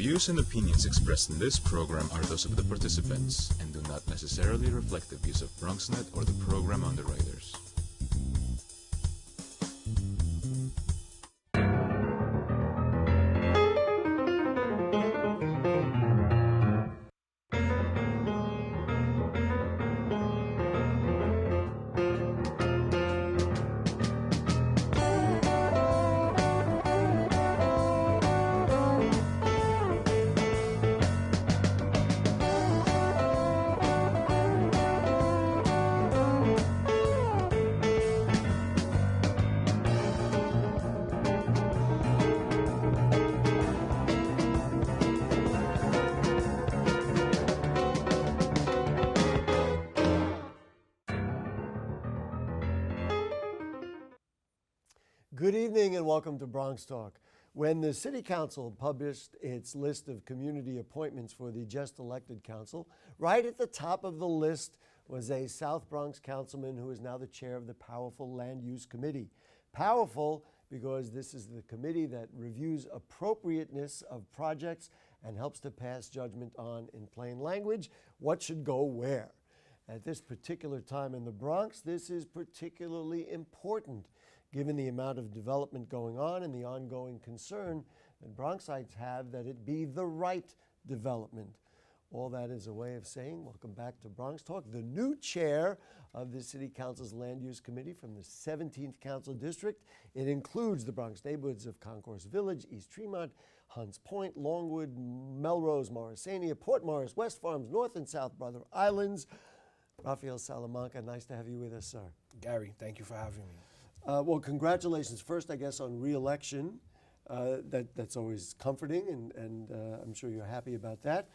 views and opinions expressed in this program are those of the participants and do not necessarily reflect the views of BronxNet or the program underwriters. Good evening and welcome to BronxTalk. When the City Council published its list of community appointments for the just elected council, right at the top of the list was a South Bronx councilman who is now the chair of the powerful Land Use Committee. Powerful because this is the committee that reviews appropriateness of projects and helps to pass judgment on, in plain language, what should go where. At this particular time in the Bronx, this is particularly important, given the amount of development going on and the ongoing concern that Bronxites have that it be the right development. All that is a way of saying, welcome back to BronxTalk, the new chair of the City Council's Land Use Committee from the 17th Council District. It includes the Bronx neighborhoods of Concourse Village, East Tremont, Hunts Point, Longwood, Melrose, Morrisania, Port Morris, West Farms, North and South Brother Islands. Rafael Salamanca, nice to have you with us, sir. Gary, thank you for having me. Well, congratulations first, I guess, on re-election. That's always comforting, and I'm sure you're happy about that.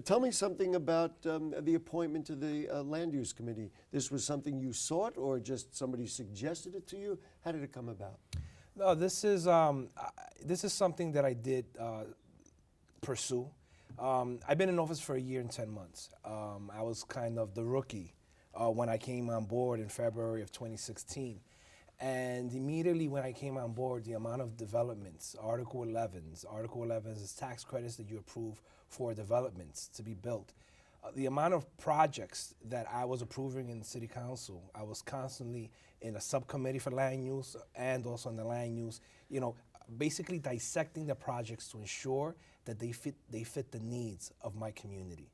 Tell me something about the appointment to the Land Use Committee. This was something you sought, or just somebody suggested it to you? How did it come about? No, this is something that I did pursue. I've been in office for 1 year and 10 months. I was kind of the rookie when I came on board in February of 2016. And immediately when I came on board, the amount of developments, Article 11s is tax credits that you approve for developments to be built. The amount of projects that I was approving in the City Council, I was constantly in a subcommittee for land use and also in the land use, basically dissecting the projects to ensure that they fit the needs of my community.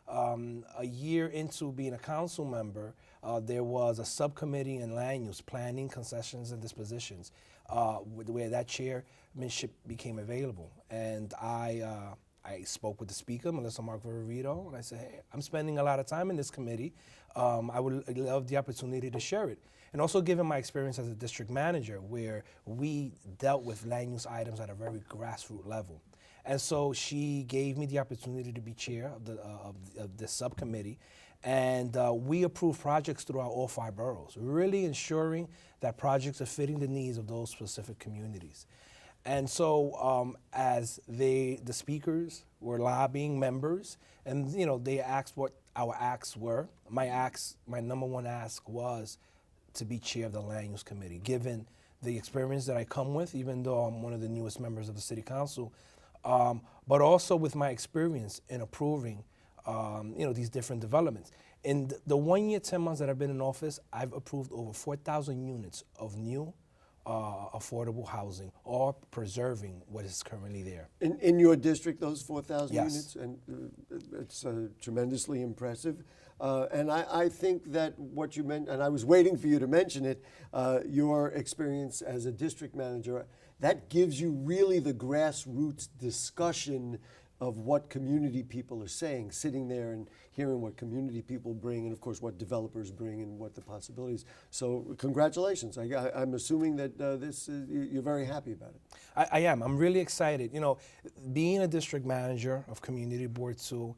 1 year into being a council member, there was a subcommittee in land use, planning, concessions, and dispositions, where that chairmanship became available. And I spoke with the speaker, Melissa Mark Verito, and I said, hey, I'm spending a lot of time in this committee. I would love the opportunity to share it. And also given my experience as a district manager, where we dealt with land use items at a very grassroots level. And so she gave me the opportunity to be chair of the subcommittee, and we approved projects throughout all 5 boroughs, really ensuring that projects are fitting the needs of those specific communities. And so as the speakers were lobbying members, and they asked what our asks were, my number one ask was to be chair of the Land Use Committee, given the experience that I come with, even though I'm one of the newest members of the City Council. But also with my experience in approving, these different developments. In the 1 year, 10 months that I've been in office, I've approved over 4,000 units of new affordable housing, or preserving what is currently there. In your district, those 4,000 Yes. units, and it's tremendously impressive. And I think that what you meant, and I was waiting for you to mention it, your experience as a district manager, that gives you really the grassroots discussion of what community people are saying, sitting there and hearing what community people bring, and of course what developers bring and what the possibilities. So congratulations. I'm assuming that you're very happy about it. I am. I'm really excited. Being a district manager of Community Board 2,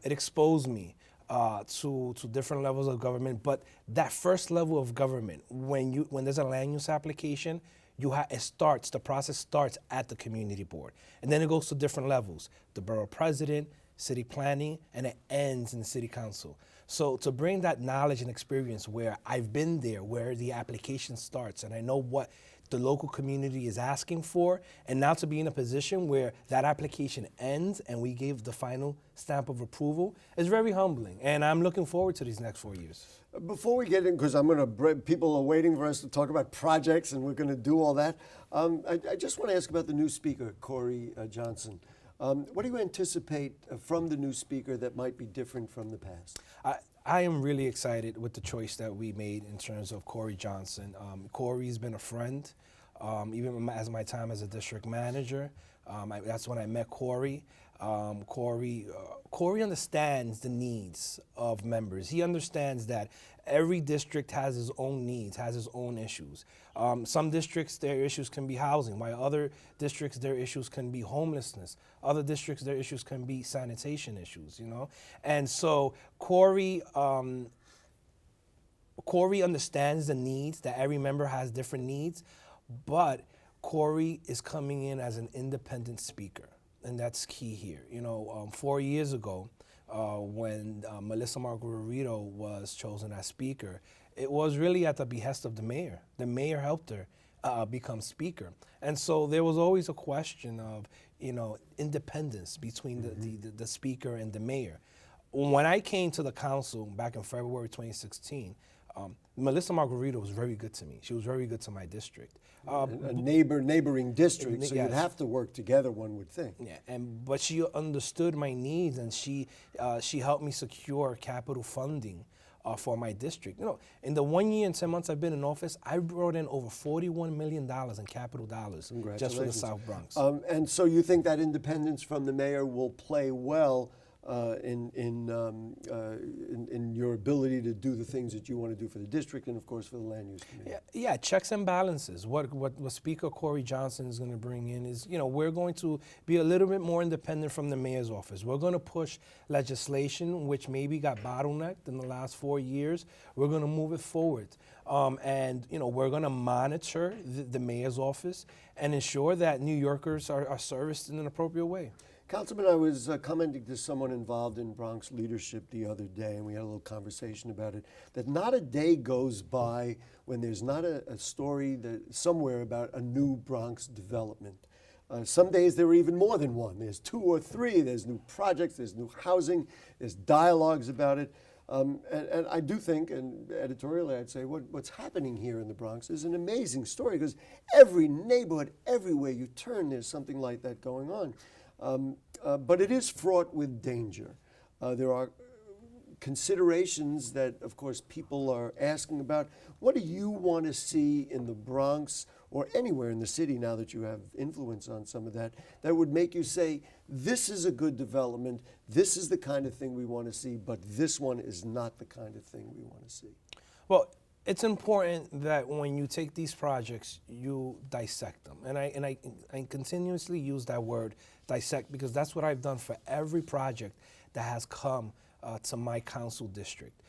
it exposed me to different levels of government. But that first level of government, when there's a land use application, the process starts at the community board. And then it goes to different levels, the borough president, city planning, and it ends in the city council. So to bring that knowledge and experience where I've been there, where the application starts, and I know what the local community is asking for, and now to be in a position where that application ends and we gave the final stamp of approval is very humbling. And I'm looking forward to these next 4 years. Before we get in, because people are waiting for us to talk about projects, and we're going to do all that. I just want to ask about the new speaker, Cory Johnson. What do you anticipate from the new speaker that might be different from the past? I am really excited with the choice that we made in terms of Cory Johnson. Cory's been a friend, even as my time as a district manager. That's when I met Cory. Cory understands the needs of members. He understands that every district has its own needs, has its own issues. Some districts, their issues can be housing, while other districts, their issues can be homelessness. Other districts, their issues can be sanitation issues, you know? And so Cory understands the needs, that every member has different needs, but Cory is coming in as an independent speaker, and that's key here. You know, 4 years ago, when Melissa Margarito was chosen as speaker, it was really at the behest of the mayor. The mayor helped her become speaker. And so there was always a question of, you know, independence between the speaker and the mayor. When I came to the council back in February 2016, Melissa Margarito was very good to me. She was very good to my district. A neighboring district, so yes. you'd have to work together, one would think. Yeah, but she understood my needs, and she helped me secure capital funding for my district. You know, in the 1 year and 10 months I've been in office, I brought in over $41 million in capital dollars just for the South Bronx. And so you think that independence from the mayor will play well in your ability to do the things that you want to do for the district and, of course, for the land use committee? Yeah, checks and balances. What Speaker Cory Johnson is going to bring in is, you know, we're going to be a little bit more independent from the mayor's office. We're going to push legislation which maybe got bottlenecked in the last 4 years. We're going to move it forward. And, you know, we're going to monitor the mayor's office and ensure that New Yorkers are serviced in an appropriate way. Councilman, I was commenting to someone involved in Bronx leadership the other day, and we had a little conversation about it, that not a day goes by when there's not a story somewhere about a new Bronx development. Some days there are even more than one. There's 2 or 3. There's new projects, there's new housing, there's dialogues about it. And I do think, and editorially I'd say, what's happening here in the Bronx is an amazing story, because every neighborhood, everywhere you turn, there's something like that going on. But it is fraught with danger. There are considerations that, of course, people are asking about. What do you want to see in the Bronx or anywhere in the city, now that you have influence on some of that, that would make you say, this is a good development, this is the kind of thing we want to see, but this one is not the kind of thing we want to see? Well, it's important that when you take these projects, you dissect them. And I continuously use that word, dissect, because that's what I've done for every project that has come to my council district.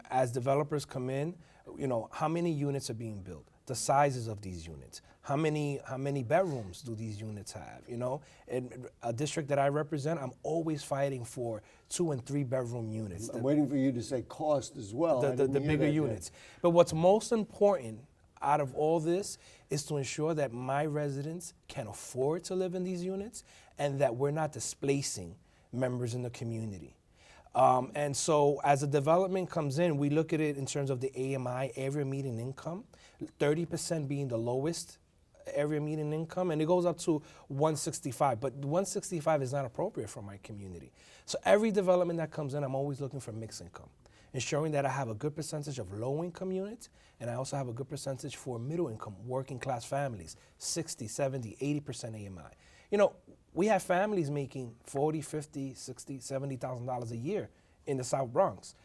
As developers come in, you know, how many units are being built? The sizes of these units. How many bedrooms do these units have? You know, in a district that I represent, I'm always fighting for 2 and 3 bedroom units. I'm waiting for you to say cost as well. The bigger units. But what's most important out of all this is to ensure that my residents can afford to live in these units and that we're not displacing members in the community. And so as a development comes in, we look at it in terms of the AMI, area median income, 30% being the lowest area median income, and it goes up to 165. But 165 is not appropriate for my community. So every development that comes in, I'm always looking for mixed income, ensuring that I have a good percentage of low-income units, and I also have a good percentage for middle-income, working-class families, 60, 70, 80% AMI. You know, we have families making $40, $50, $60, $70,000 a year in the South Bronx.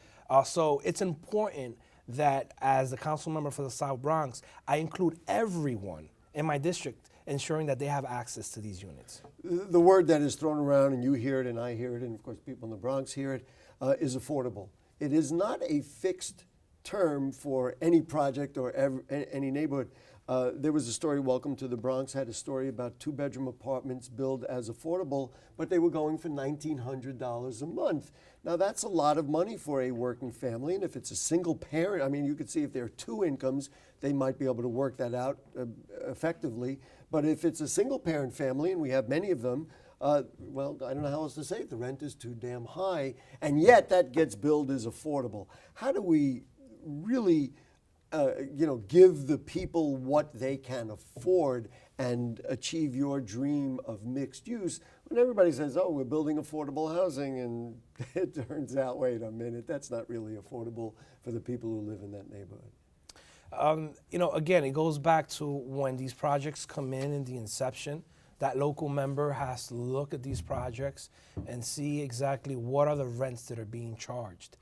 So it's important that as the council member for the South Bronx, I include everyone in my district, ensuring that they have access to these units. The word that is thrown around, and you hear it and I hear it, and of course people in the Bronx hear it, is affordable. It is not a fixed term for any project or any neighborhood. There was a story, Welcome to the Bronx had a story about 2-bedroom apartments billed as affordable, but they were going for $1,900 a month. Now that's a lot of money for a working family, and if it's a single parent, I mean, you could see if there are 2 incomes, they might be able to work that out effectively. But if it's a single parent family, and we have many of them, well, I don't know how else to say it. The rent is too damn high, and yet that gets billed as affordable. How do we really give the people what they can afford and achieve your dream of mixed use when everybody says, oh, we're building affordable housing, and it turns out, wait a minute, that's not really affordable for the people who live in that neighborhood? Again, it goes back to when these projects come in the inception, that local member has to look at these projects and see exactly what are the rents that are being charged.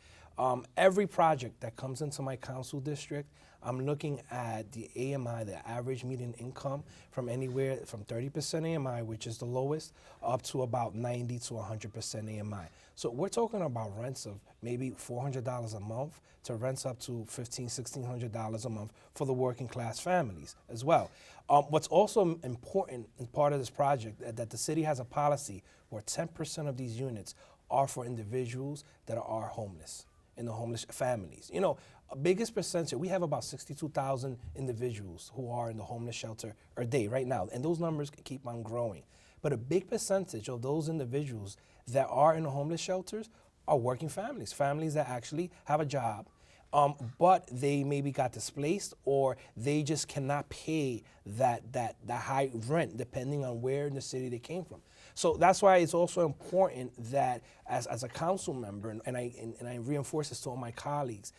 Every project that comes into my council district, I'm looking at the AMI, the average median income, from anywhere from 30% AMI, which is the lowest, up to about 90 to 100% AMI. So we're talking about rents of maybe $400 a month to rents up to $1,500, $1,600 a month for the working class families as well. What's also important in part of this project that the city has a policy where 10% of these units are for individuals that are homeless, in the homeless families. Biggest percentage, we have about 62,000 individuals who are in the homeless shelter a day right now, and those numbers keep on growing. But a big percentage of those individuals that are in the homeless shelters are working families, families that actually have a job, but they maybe got displaced or they just cannot pay that high rent depending on where in the city they came from. So that's why it's also important that as a council member, and I reinforce this to all my colleagues,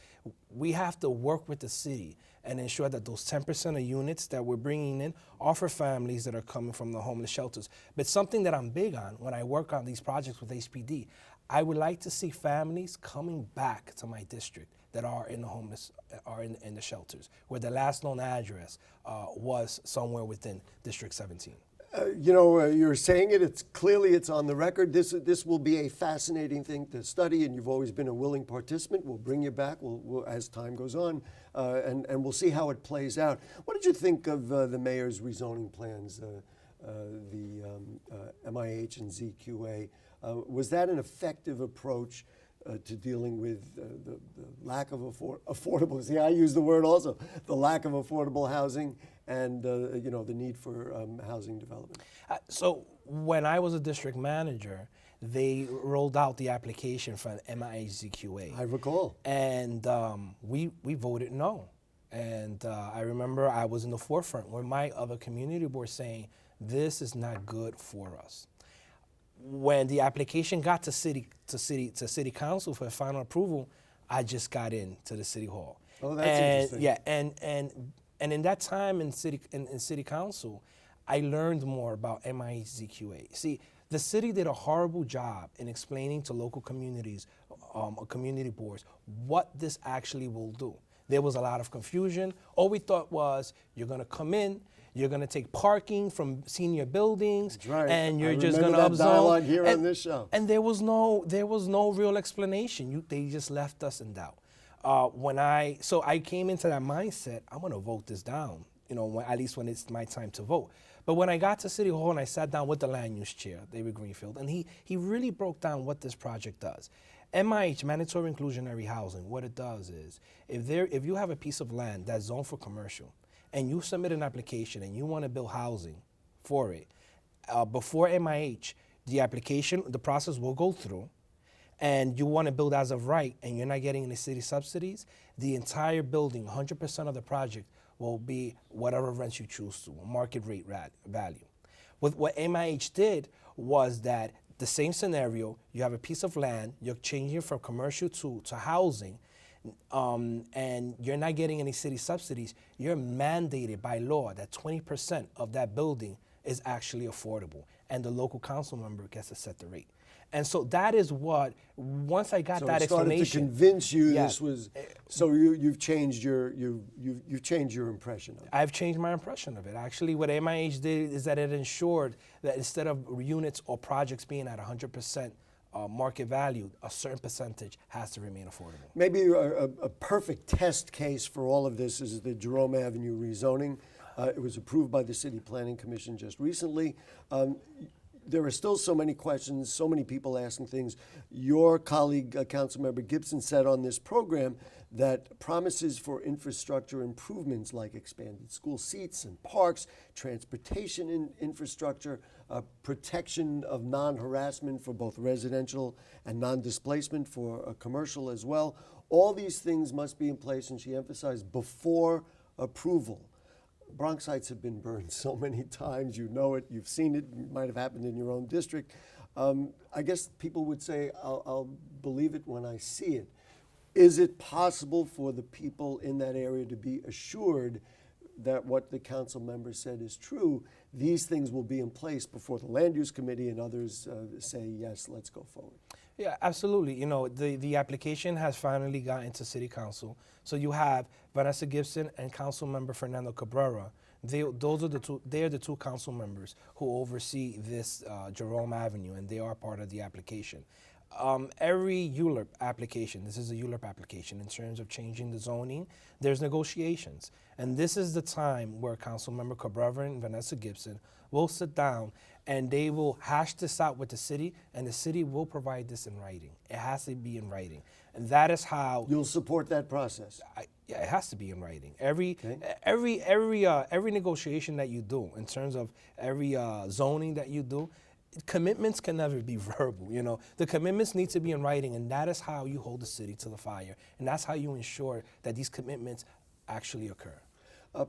we have to work with the city and ensure that those 10% of units that we're bringing in are for families that are coming from the homeless shelters. But something that I'm big on when I work on these projects with HPD, I would like to see families coming back to my district that are in the homeless, are in the shelters, where the last known address was somewhere within District 17. You're saying it. It's clearly on the record. This will be a fascinating thing to study, and you've always been a willing participant. We'll bring you back. We'll as time goes on, and we'll see how it plays out. What did you think of the mayor's rezoning plans, the MIH and ZQA? Was that an effective approach to dealing with the lack of affordable? See, I use the word also, the lack of affordable housing, and the need for housing development. So when I was a district manager, they rolled out the application for MIHZQA. I recall. And we voted no. And I remember I was in the forefront where my other community board saying, this is not good for us. When the application got to city council for final approval, I just got into the city hall. Oh, that's interesting. Yeah, and in that time in city council, I learned more about MIHZQA. See, the city did a horrible job in explaining to local communities, community boards, what this actually will do. There was a lot of confusion. All we thought was, you're going to come in, you're going to take parking from senior buildings, that's right. And you're I just going to remember that dialogue upzone. here on this show. And there was no real explanation. They just left us in doubt. So I came into that mindset, I'm going to vote this down, at least when it's my time to vote. But when I got to City Hall and I sat down with the land use chair, David Greenfield, and he really broke down what this project does. MIH, mandatory inclusionary housing, what it does is, if you have a piece of land that's zoned for commercial, and you submit an application and you want to build housing for it, before MIH, the process will go through, and you want to build as of right, and you're not getting any city subsidies, the entire building, 100% of the project, will be whatever rents you choose to, market rate value. What MIH did was that the same scenario, you have a piece of land, you're changing from commercial to housing, and you're not getting any city subsidies, you're mandated by law that 20% of that building is actually affordable, and the local council member gets to set the rate. And so that is what, once I got that explanation. So it started to convince you yeah, this was, so you've changed your impression of it. I've changed my impression of it. Actually, what MIH did is that it ensured that instead of units or projects being at 100% market value, a certain percentage has to remain affordable. Maybe a perfect test case for all of this is the Jerome Avenue rezoning. It was approved by the City Planning Commission just recently. There are still so many questions, so many people asking things. Your colleague, Councilmember Gibson, said on this program that promises for infrastructure improvements like expanded school seats and parks, transportation infrastructure, protection of non-harassment for both residential and non-displacement for commercial as well. All these things must be in place, and she emphasized, before approval. Bronxites have been burned so many times. You know it, you've seen it, it might have happened in your own district. I guess people would say, I'll believe it when I see it. Is it possible for the people in that area to be assured that what the council member said is true? These things will be in place before the Land Use Committee and others say, yes, let's go forward. Yeah, absolutely. You know, the application has finally gotten to City Council. So you have Vanessa Gibson and Councilmember Fernando Cabrera. They are the two council members who oversee this Jerome Avenue, and they are part of the application. Every ULURP application, this is a ULURP application, in terms of changing the zoning, there's negotiations. And this is the time where Councilmember Cabrera and Vanessa Gibson will sit down and they will hash this out with the city, and the city will provide this in writing. It has to be in writing. And that is how— You'll support that process? Yeah, it has to be in writing. Every negotiation that you do, in terms of every zoning that you do, commitments can never be verbal. You know, the commitments need to be in writing, and that is how you hold the city to the fire, and that's how you ensure that these commitments actually occur.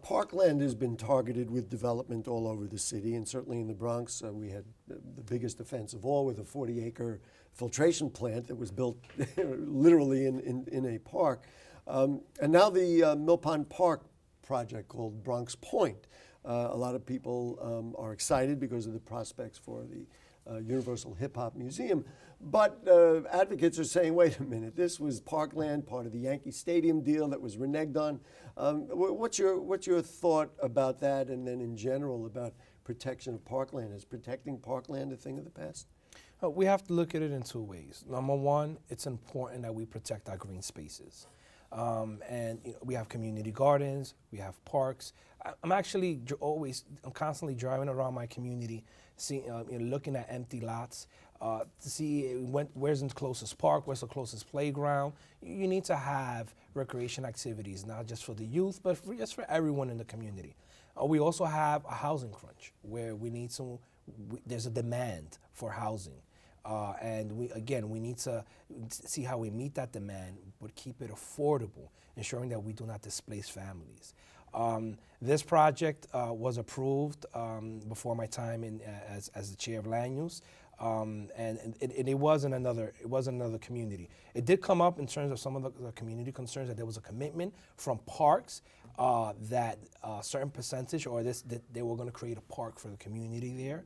Parkland has been targeted with development all over the city, and certainly in the Bronx, we had the biggest offense of all with a 40-acre filtration plant that was built literally in a park. And now the Mill Pond Park project called Bronx Point. A lot of people are excited because of the prospects for the Universal Hip Hop Museum. But advocates are saying, wait a minute, this was Parkland, part of the Yankee Stadium deal that was reneged on. What's your thought about that, and then in general about protection of Parkland? Is protecting Parkland a thing of the past? We have to look at it in two ways. Number one, it's important that we protect our green spaces. And you know, we have community gardens, we have parks. I'm constantly driving around my community, seeing, looking at empty lots to see where's the closest park, where's the closest playground. You need to have recreation activities, not just for the youth, but just for everyone in the community. We also have a housing crunch where there's a demand for housing. And we need to see how we meet that demand, but keep it affordable, ensuring that we do not displace families. This project was approved before my time as the chair of land use, and it wasn't another community. It did come up in terms of some of the community concerns that there was a commitment from parks that a certain percentage, or that they were going to create a park for the community there.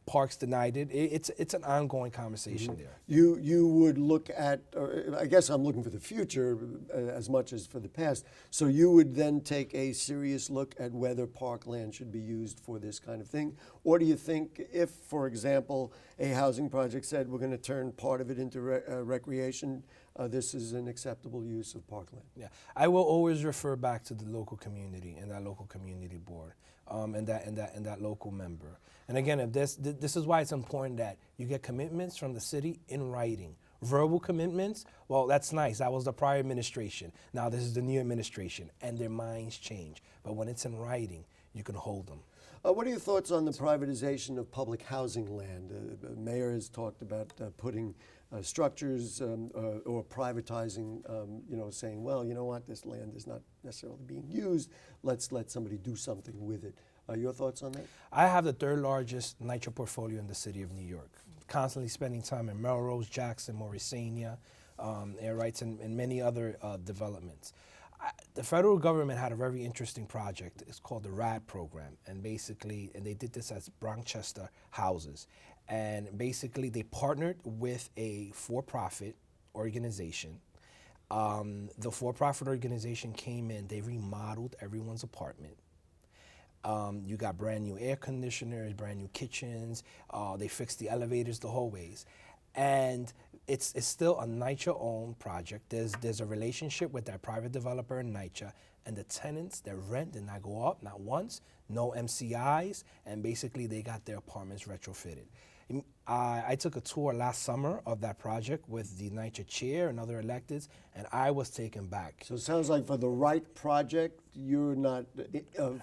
Parks denied it. It's an ongoing conversation there. You would look at, or I guess I'm looking for the future as much as for the past, so you would then take a serious look at whether Parkland should be used for this kind of thing? Or do you think if, for example, a housing project said we're going to turn part of it into recreation, this is an acceptable use of Parkland? Yeah, I will always refer back to the local community and that local community board. And that local member. And again, if this is why it's important that you get commitments from the city in writing. Verbal commitments, well, that's nice. That was the prior administration. Now this is the new administration, and their minds change. But when it's in writing, you can hold them. What are your thoughts on the privatization of public housing land? The mayor has talked about putting structures or privatizing, saying, well, you know what, this land is not necessarily being used. Let's let somebody do something with it. Your thoughts on that? I have the third largest NYCHA portfolio in the city of New York. Constantly spending time in Melrose, Jackson, Morrisania, air rights, and many other developments. The federal government had a very interesting project. It's called the RAD program, and they did this as Bronxchester houses. And basically, they partnered with a for-profit organization. The for-profit organization came in, they remodeled everyone's apartment. You got brand new air conditioners, brand new kitchens, they fixed the elevators, the hallways. And it's still a NYCHA-owned project. There's a relationship with that private developer in NYCHA, and the tenants, their rent did not go up, not once, no MCIs, and basically they got their apartments retrofitted. I took a tour last summer of that project with the NYCHA chair and other electeds, and I was taken back. So it sounds like for the right project, you're not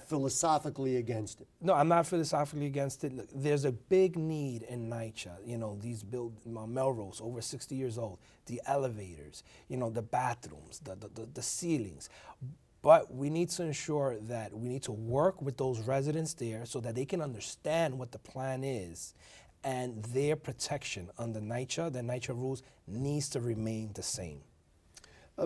philosophically against it. No, I'm not philosophically against it. Look, there's a big need in NYCHA. You know, these Melrose, over 60 years old, the elevators, you know, the bathrooms, the ceilings. But we need to ensure that we need to work with those residents there so that they can understand what the plan is, and their protection under NYCHA, the NYCHA rules, needs to remain the same.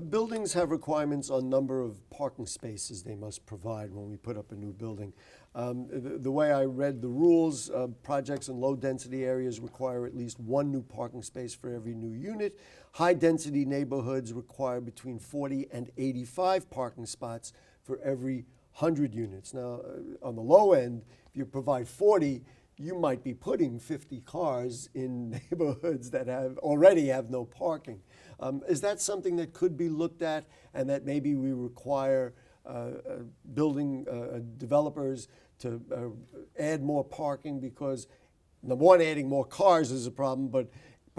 Buildings have requirements on number of parking spaces they must provide when we put up a new building. The way I read the rules, projects in low-density areas require at least one new parking space for every new unit. High-density neighborhoods require between 40 and 85 parking spots for every 100 units. Now, on the low end, if you provide 40, you might be putting 50 cars in neighborhoods that already have no parking. Is that something that could be looked at, and that maybe we require building developers to add more parking? Because number one, adding more cars is a problem, but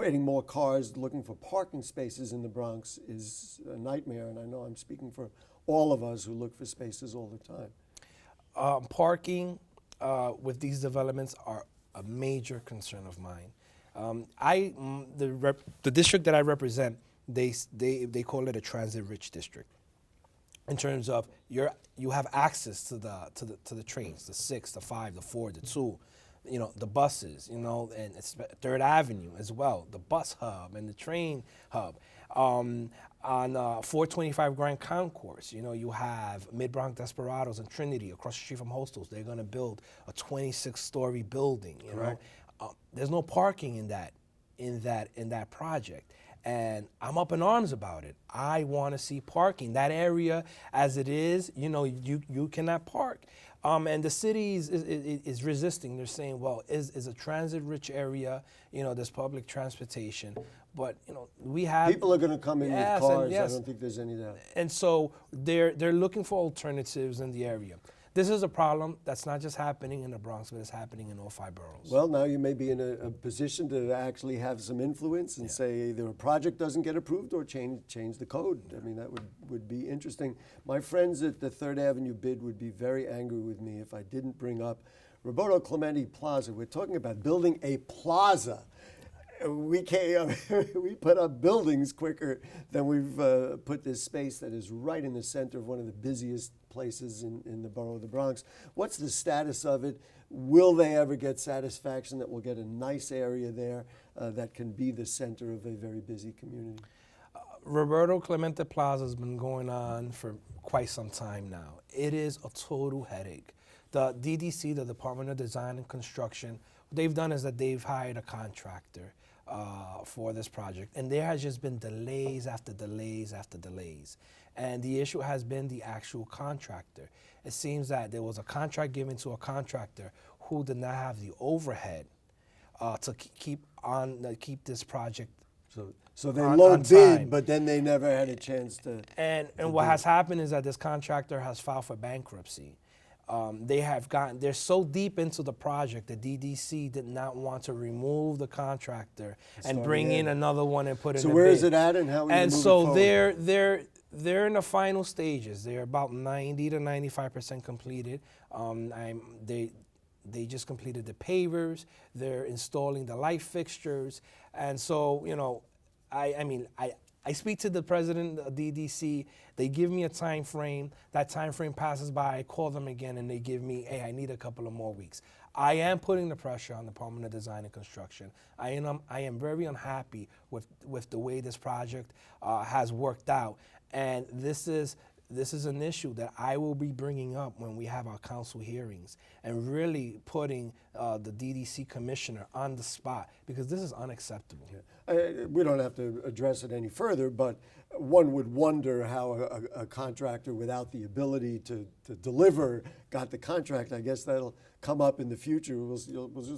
adding more cars looking for parking spaces in the Bronx is a nightmare, and I know I'm speaking for all of us who look for spaces all the time. Parking with these developments are a major concern of mine. The district that I represent, they call it a transit-rich district. In terms of you have access to the trains, the 6, the 5, the 4, the 2, you know, the buses, you know, and it's 3rd Avenue as well, the bus hub and the train hub. On 425 Grand Concourse, you know, you have Mid-Bronx Desperados and Trinity across the street from Hostels. They're going to build a 26-story building. You know, there's no parking in that project, and I'm up in arms about it. I want to see parking. That area, as it is, you know, you cannot park. And the city is resisting. They're saying, well, is a transit-rich area, you know, there's public transportation. But, you know, we have... People are going to come in with cars. I don't think there's any doubt. And so they're looking for alternatives in the area. This is a problem that's not just happening in the Bronx, but it's happening in all 5 boroughs. Well, now you may be in a position to actually have some influence and say either a project doesn't get approved or change the code. I mean, that would be interesting. My friends at the 3rd Avenue bid would be very angry with me if I didn't bring up Roberto Clemente Plaza. We're talking about building a plaza. We put up buildings quicker than we've put this space that is right in the center of one of the busiest places in the borough of the Bronx. What's the status of it? Will they ever get satisfaction that we'll get a nice area there that can be the center of a very busy community? Roberto Clemente Plaza has been going on for quite some time now. It is a total headache. The DDC, the Department of Design and Construction, what they've done is that they've hired a contractor for this project, and there has just been delays after delays after delays. And the issue has been the actual contractor. It seems that there was a contract given to a contractor who did not have the overhead to keep this project. So they low bid, but then they never had a chance to. And what has happened is that this contractor has filed for bankruptcy. They're so deep into the project, the DDC did not want to remove the contractor and bring in another one and put in a bid. So where is it at, and how are you moving forward? They're in the final stages. They're about 90 to 95% completed. They just completed the pavers. They're installing the light fixtures. And so, you know, I speak to the president of DDC. They give me a time frame. That time frame passes by. I call them again, and they give me, hey, I need a couple of more weeks. I am putting the pressure on the Department of Design and Construction. I am very unhappy with the way this project has worked out, and this is an issue that I will be bringing up when we have our council hearings, and really putting the DDC commissioner on the spot, because this is unacceptable. We don't have to address it any further, but one would wonder how a contractor without the ability to deliver got the contract. I guess that'll come up in the future. We'll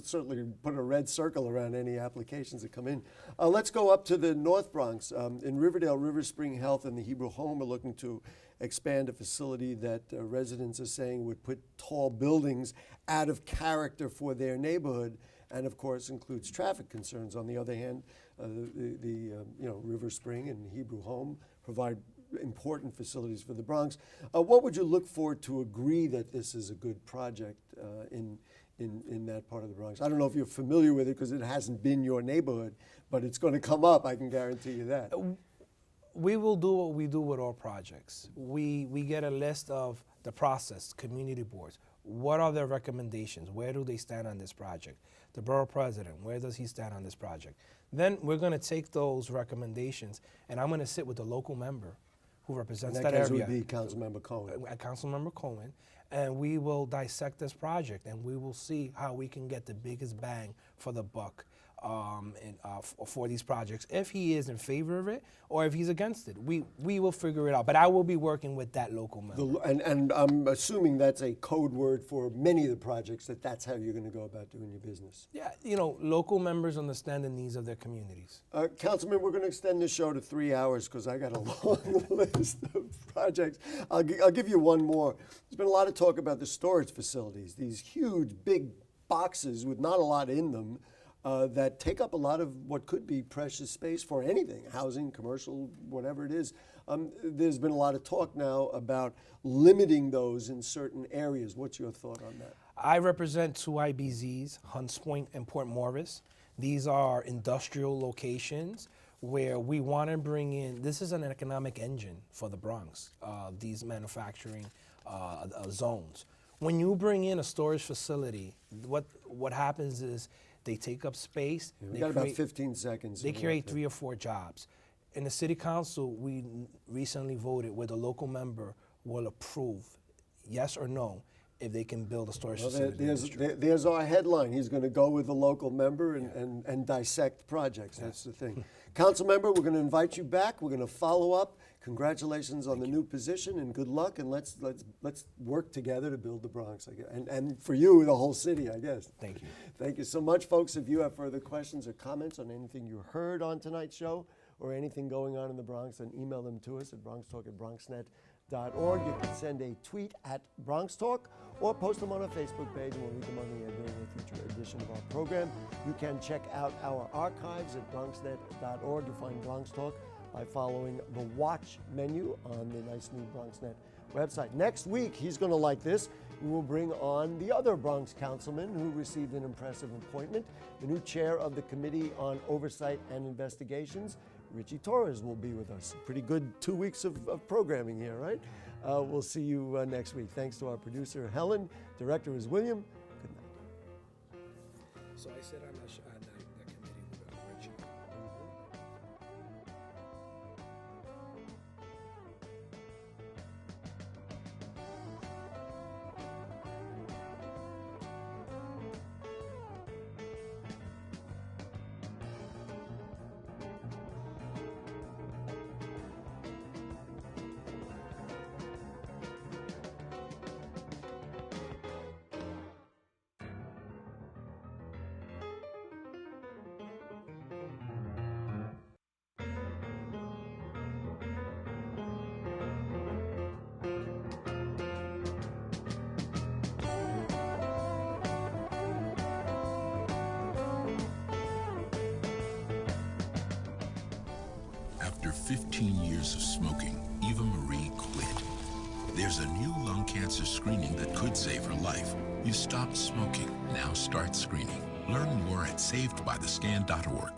certainly put a red circle around any applications that come in. Let's go up to the North Bronx. In Riverdale, River Spring Health and the Hebrew Home are looking to expand a facility that residents are saying would put tall buildings out of character for their neighborhood, and of course includes traffic concerns. On the other hand, River Spring and Hebrew Home provide important facilities for the Bronx. What would you look for to agree that this is a good project in that part of the Bronx? I don't know if you're familiar with it because it hasn't been your neighborhood, but it's going to come up, I can guarantee you that. We will do what we do with all projects. We get a list of the process, community boards. What are their recommendations? Where do they stand on this project? The borough president, where does he stand on this project? Then we're going to take those recommendations, and I'm going to sit with the local member who represents that area. Would be Councilmember Cohen. Councilmember Cohen, and we will dissect this project, and we will see how we can get the biggest bang for the buck for these projects, if he is in favor of it or if he's against it. We will figure it out, but I will be working with that local member. And I'm assuming that's a code word for many of the projects, that's how you're going to go about doing your business. Yeah, local members understand the needs of their communities. Councilman, we're going to extend this show to 3 hours because I got a long list of projects. I'll give you one more. There's been a lot of talk about the storage facilities, these huge, big boxes with not a lot in them, that take up a lot of what could be precious space for anything, housing, commercial, whatever it is. There's been a lot of talk now about limiting those in certain areas. What's your thought on that? I represent two IBZs, Hunts Point and Port Morris. These are industrial locations where we want to bring in, this is an economic engine for the Bronx, these manufacturing zones. When you bring in a storage facility, what happens is they take up space. Yeah, we got about 15 seconds. They create 3 or 4 jobs. In the city council, we recently voted where the local member will approve, yes or no, if they can build a storage facility. There's our headline. He's going to go with the local member and dissect projects. That's the thing. Council member, we're going to invite you back. We're going to follow up. Congratulations on the new position and good luck. And let's work together to build the Bronx. And for you, the whole city, I guess. Thank you. Thank you so much, folks. If you have further questions or comments on anything you heard on tonight's show or anything going on in the Bronx, then email them to us at BronxTalk@BronxNet.org. You can send a tweet at BronxTalk or post them on our Facebook page, and we'll read them on the air during a future edition of our program. You can check out our archives at BronxNet.org. You'll find BronxTalk by following the Watch menu on the nice new BronxNet website. Next week, he's going to like this. We will bring on the other Bronx councilman who received an impressive appointment, the new chair of the Committee on Oversight and Investigations. Richie Torres will be with us. Pretty good 2 weeks of programming here, right? We'll see you next week. Thanks to our producer, Helen. Director is William. Good night. So I said on that committee with Richie. After 15 years of smoking, Eva Marie quit. There's a new lung cancer screening that could save her life. You stopped smoking. Now start screening. Learn more at savedbythescan.org.